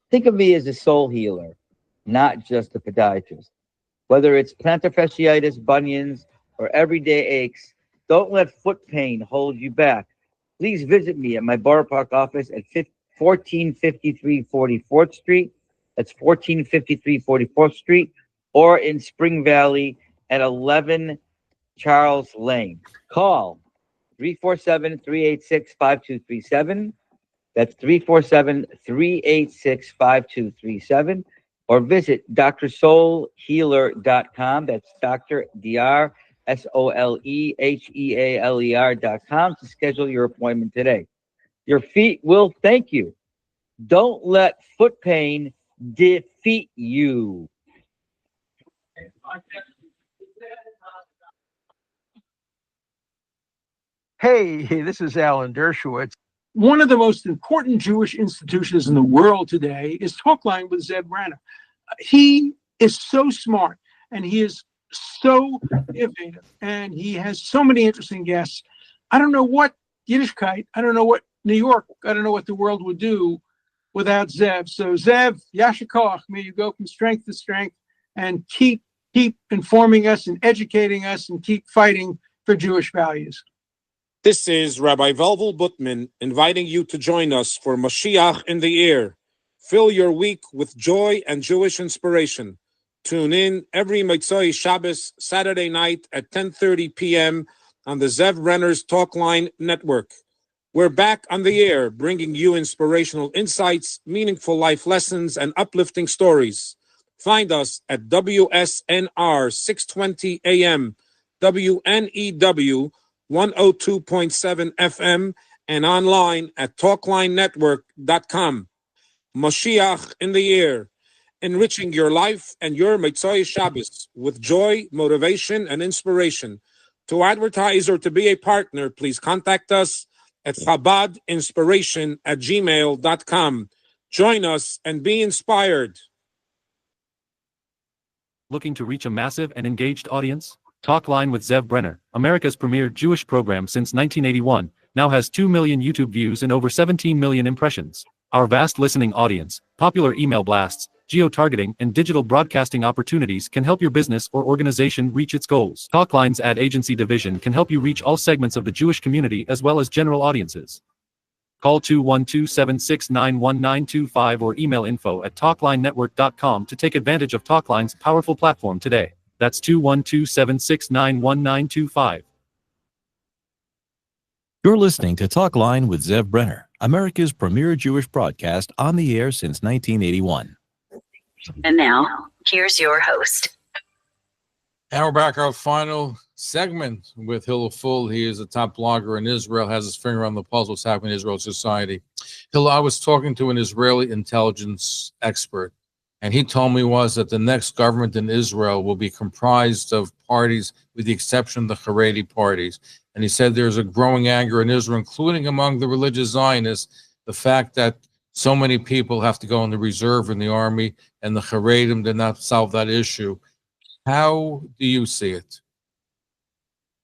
Think of me as a soul healer, not just a podiatrist. Whether it's plantar fasciitis, bunions, or everyday aches, Don't let foot pain hold you back. Please visit me at my Borough Park office at 1453 44th Street. That's 1453 44th Street, or in Spring Valley at 11 Charles Lane. Call 347-386-5237. That's 347-386-5237. Or visit drsoulhealer.com. That's Dr. DrSolehealer.com to schedule your appointment today. Your feet will thank you. Don't let foot pain defeat you. Hey, this is Alan Dershowitz. One of the most important Jewish institutions in the world today is Talkline with Zev Brenner. He is so smart and he is so innovative and he has so many interesting guests. I don't know what Yiddishkeit, I don't know what New York, I don't know what the world would do without Zev. So Zev, Yasher Koach, may you go from strength to strength and keep informing us and educating us and keep fighting for Jewish values. This is Rabbi Velvel Butman inviting you to join us for Mashiach in the Air. Fill your week with joy and Jewish inspiration. Tune in every Motzei Shabbos Saturday night at 10:30 p.m. on the Zev Brenner's Talkline network. We're back on the air, bringing you inspirational insights, meaningful life lessons, and uplifting stories. Find us at WSNR 620 AM, WNEW 102.7 FM, and online at talklinenetwork.com. Mashiach in the air, enriching your life and your Motzei Shabbos with joy, motivation, and inspiration. To advertise or to be a partner, please contact us at chabadinspiration@gmail.com. Join us and be inspired. Looking to reach a massive and engaged audience? Talkline with Zev Brenner, America's premier Jewish program since 1981, now has 2 million YouTube views and over 17 million impressions. Our vast listening audience, popular email blasts, geo-targeting, and digital broadcasting opportunities can help your business or organization reach its goals. Talkline's ad agency division can help you reach all segments of the Jewish community as well as general audiences. Call 212-769-1925 or email info@talklinenetwork.com to take advantage of Talkline's powerful platform today. That's 212-769-1925. You're listening to Talkline with Zev Brenner, America's premier Jewish broadcast on the air since 1981. And now, here's your host. And we're back, our final segment with Hillel Fuld. He is a top blogger in Israel, has his finger on the pulse of what's happening in Israel society. Hillel, I was talking to an Israeli intelligence expert, and he told me that the next government in Israel will be comprised of parties, with the exception of the Haredi parties. And he said there's a growing anger in Israel, including among the religious Zionists, the fact that so many people have to go in the reserve in the army, and the Haredim did not solve that issue. How do you see it?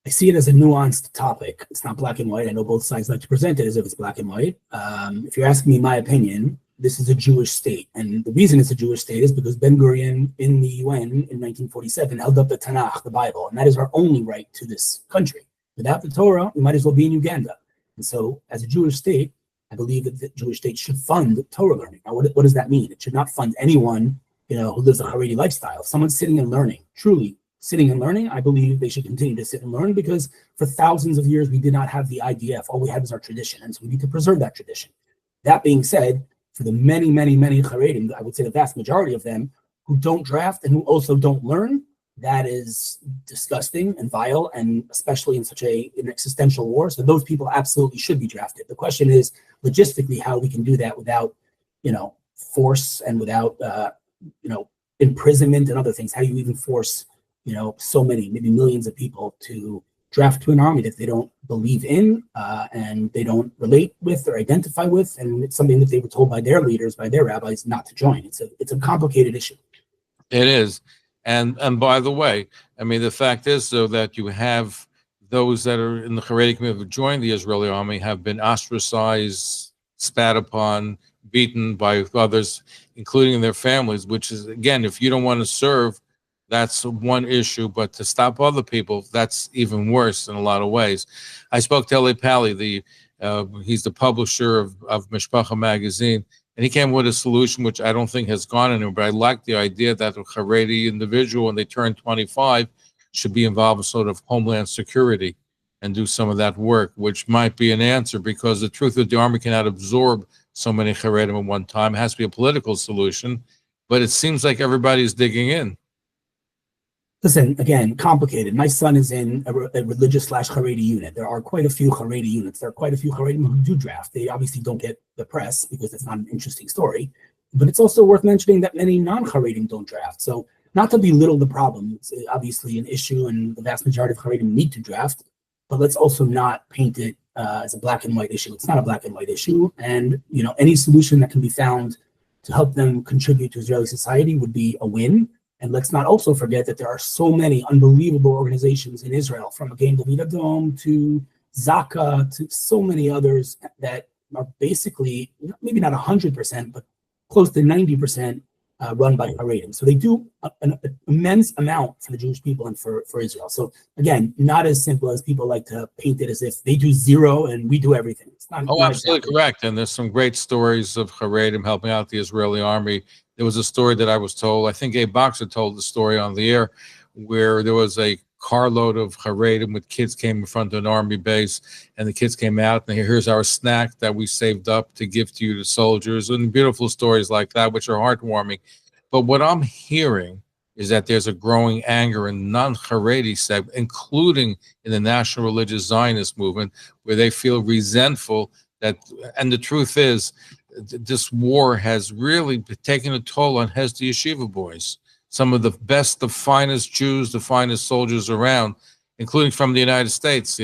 I see it as a nuanced topic. It's not black and white. I know both sides like to present it as if it's black and white. If you're asking me my opinion, this is a Jewish state. And the reason it's a Jewish state is because Ben Gurion in the UN in 1947 held up the Tanakh, the Bible, and that is our only right to this country. Without the Torah, we might as well be in Uganda. And so as a Jewish state, I believe that the Jewish state should fund Torah learning. Now, what does that mean? It should not fund anyone, who lives a Haredi lifestyle. If someone's sitting and learning, truly sitting and learning, I believe they should continue to sit and learn, because for thousands of years, we did not have the IDF. All we had was our tradition. And so we need to preserve that tradition. That being said, for the many, many, many Haredim, I would say the vast majority of them who don't draft and who also don't learn, that is disgusting and vile, and especially in such an existential war. So those people absolutely should be drafted. The question is logistically how we can do that without, force and without, imprisonment and other things. How do you even force, so many, maybe millions of people to draft to an army that they don't believe in and they don't relate with or identify with, and it's something that they were told by their leaders, by their rabbis, not to join. It's a complicated issue. It is. And by the way, the fact is, though, that you have those that are in the Haredi community who joined the Israeli army have been ostracized, spat upon, beaten by others, including their families, which is, again, if you don't want to serve, That's one issue, but to stop other people, that's even worse in a lot of ways. I spoke to Eli Pally, he's the publisher of Mishpacha magazine, and he came with a solution which I don't think has gone anywhere, but I like the idea that a Haredi individual, when they turn 25, should be involved in sort of homeland security and do some of that work, which might be an answer, because the truth is the army cannot absorb so many Haredim at one time. It has to be a political solution, but it seems like everybody's digging in. Listen, again, complicated. My son is in a religious / Haredi unit. There are quite a few Haredi units. There are quite a few Haredim who do draft. They obviously don't get the press because it's not an interesting story. But it's also worth mentioning that many non-Haredim don't draft. So not to belittle the problem, it's obviously an issue, and the vast majority of Haredim need to draft. But let's also not paint it as a black and white issue. It's not a black and white issue. And any solution that can be found to help them contribute to Israeli society would be a win. And let's not also forget that there are so many unbelievable organizations in Israel, from Again David Adom to Zaka to so many others that are basically, maybe not 100%, but close to 90% run by Haredim. So they do an immense amount for the Jewish people and for Israel. So again, not as simple as people like to paint it, as if they do zero and we do everything. It's not. Oh, absolutely correct. And there's some great stories of Haredim helping out the Israeli army. There was a story that I was told, I think Abe Boxer told the story on the air, where there was a carload of Haredim with kids came in front of an army base, and the kids came out and here's our snack that we saved up to give to you, the soldiers, and beautiful stories like that, which are heartwarming. But what I'm hearing is that there's a growing anger in non-Haredi segment, including in the National Religious Zionist movement, where they feel resentful that, and the truth is, this war has really taken a toll on Hesed Yeshiva boys. Some of the best, the finest Jews, the finest soldiers around, including from the United States,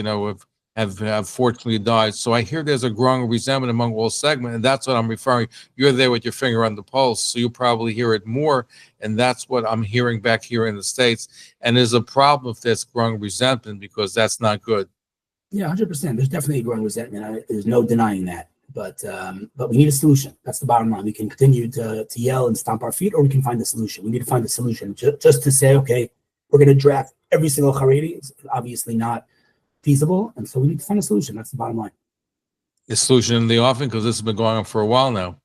have fortunately died. So I hear there's a growing resentment among all segments, and that's what I'm referring. You're there with your finger on the pulse, so you probably hear it more, and that's what I'm hearing back here in the States. And there's a problem if there's growing resentment, because that's not good. Yeah, 100%. There's definitely a growing resentment. There's no denying that. But we need a solution. That's the bottom line. We can continue to yell and stomp our feet, or we can find a solution. We need to find a solution. Just to say, okay, we're going to draft every single Haredi is obviously not feasible, and so we need to find a solution. That's the bottom line. The solution in the offing, because this has been going on for a while now.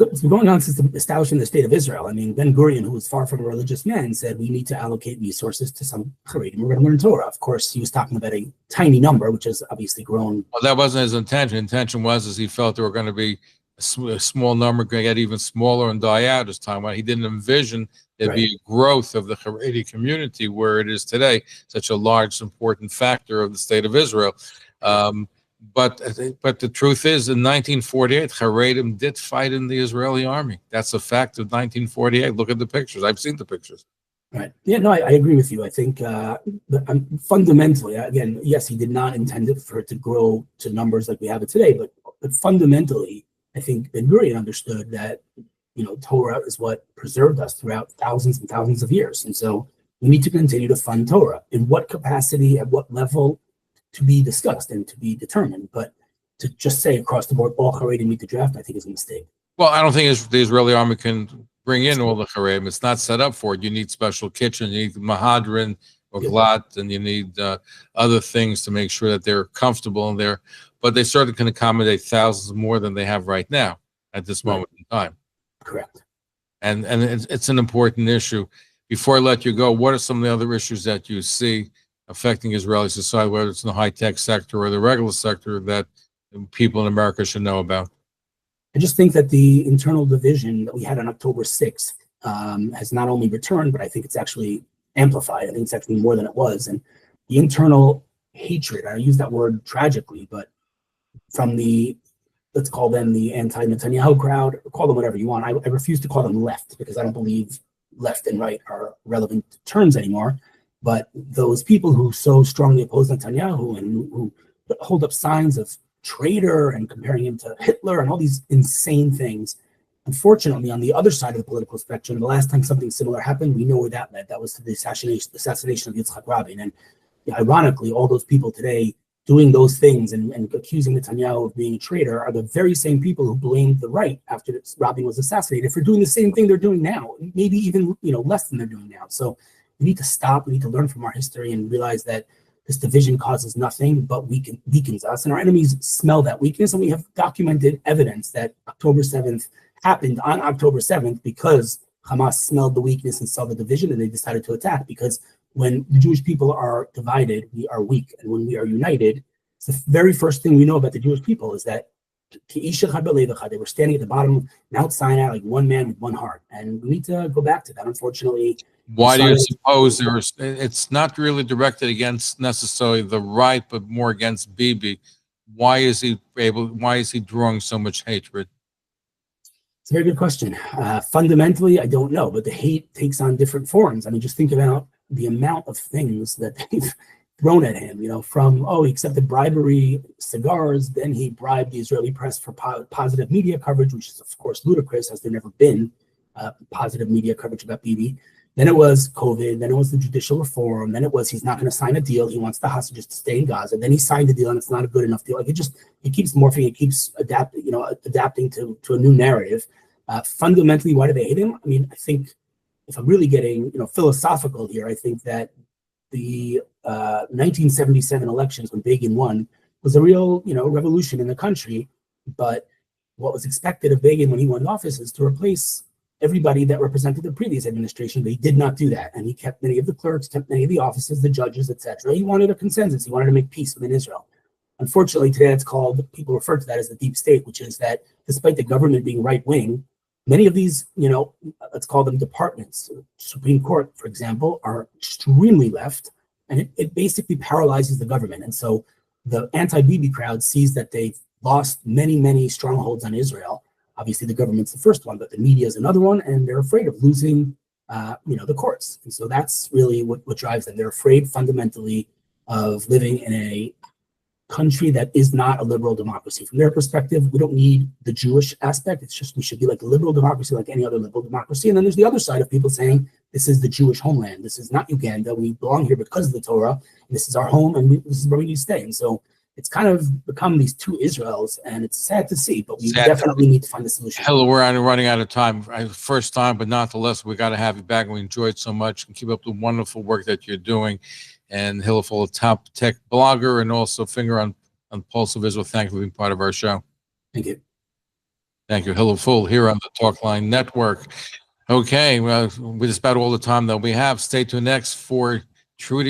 It's been going on since establishing the state of Israel. I mean, Ben Gurion, who was far from a religious man, said we need to allocate resources to some Haredim. We're going to learn Torah. Of course, he was talking about a tiny number, which has obviously grown. Well, that wasn't his intention. Intention was he felt there were going to be a small number, going to get even smaller and die out as time went. He didn't envision there'd be a growth of the Haredi community where it is today, such a large, important factor of the state of Israel. But the truth is, in 1948, Haredim did fight in the Israeli army. That's a fact of 1948. Look at the pictures. I've seen the pictures. Right. Yeah, no, I agree with you. I think fundamentally, again, yes, he did not intend it for it to grow to numbers like we have it today, but fundamentally, I think Ben Gurion understood that, Torah is what preserved us throughout thousands and thousands of years. And so we need to continue to fund Torah. In what capacity, at what level, to be discussed and to be determined, but to just say across the board all Haredim need to draft, I think is a mistake. Well, I don't think the Israeli army can bring in all the Haredim. It's not set up for it. You need special kitchens, you need Mahadrin or Glat, and you need other things to make sure that they're comfortable in there. But they certainly can accommodate thousands more than they have right now at this moment in time. Correct. And it's an important issue. Before I let you go, what are some of the other issues that you see affecting Israeli society, whether it's in the high-tech sector or the regular sector, that people in America should know about? I just think that the internal division that we had on October 6th has not only returned, but I think it's actually amplified. I think it's actually more than it was. And the internal hatred, I use that word tragically, but from the, let's call them the anti-Netanyahu crowd, or call them whatever you want. I refuse to call them left, because I don't believe left and right are relevant terms anymore. But those people who so strongly oppose Netanyahu and who hold up signs of traitor and comparing him to Hitler and all these insane things, unfortunately, on the other side of the political spectrum, the last time something similar happened, we know where that led. That was to the assassination of Yitzhak Rabin. And ironically, all those people today doing those things and accusing Netanyahu of being a traitor are the very same people who blamed the right after Rabin was assassinated for doing the same thing they're doing now, maybe even less than they're doing now. So we need to stop. We need to learn from our history and realize that this division causes nothing but weakens us, and our enemies smell that weakness. And we have documented evidence that October 7th happened on October 7th because Hamas smelled the weakness and saw the division, and they decided to attack. Because when the Jewish people are divided, we are weak. And when we are united, it's the very first thing we know about the Jewish people is that they were standing at the bottom of Mount Sinai like one man with one heart. And we need to go back to that, unfortunately. Why do you suppose it's not really directed against necessarily the right, but more against Bibi? Why is he drawing so much hatred? It's a very good question. Fundamentally, I don't know, but the hate takes on different forms. I mean, just think about the amount of things that they've thrown at him, from, he accepted bribery, cigars, then he bribed the Israeli press for positive media coverage, which is, of course, ludicrous, as there never been positive media coverage about Bibi. Then it was COVID, then it was the judicial reform, then it was he's not going to sign a deal, he wants the hostages to stay in Gaza, then he signed the deal and it's not a good enough deal. Like it keeps morphing, it keeps adapting to a new narrative. Fundamentally, why do they hate him? I mean, I think if I'm really getting philosophical here, I think that the 1977 elections when Begin won was a real revolution in the country. But what was expected of Begin when he won office is to replace everybody that represented the previous administration. But he did not do that, and he kept many of the clerks, kept many of the offices, the judges, etc. He wanted a consensus. He wanted to make peace within Israel. Unfortunately, today people refer to that as the deep state, which is that despite the government being right wing, many of these, let's call them departments, Supreme Court, for example, are extremely left, and it basically paralyzes the government. And so the anti-Bibi crowd sees that they've lost many, many strongholds on Israel. Obviously, the government's the first one, but the media is another one, and they're afraid of losing, the courts. And so that's really what drives them. They're afraid fundamentally of living in a country that is not a liberal democracy. From their perspective, we don't need the Jewish aspect. It's just we should be like a liberal democracy, like any other liberal democracy. And then there's the other side of people saying this is the Jewish homeland. This is not Uganda. We belong here because of the Torah. And this is our home, and this is where we need to stay. And so it's kind of become these two Israels, and it's sad to see, but we definitely need to find a solution. Hillel, we're running out of time. First time, but not the less. We got to have you back, and we enjoyed so much. And keep up the wonderful work that you're doing. And Hillel Fuld, top tech blogger, and also finger on Pulse of Israel. Thank you for being part of our show. Thank you. Thank you. Hillel Fuld here on the Talkline Network. Okay, well, we just about all the time that we have. Stay tuned next for Trudy.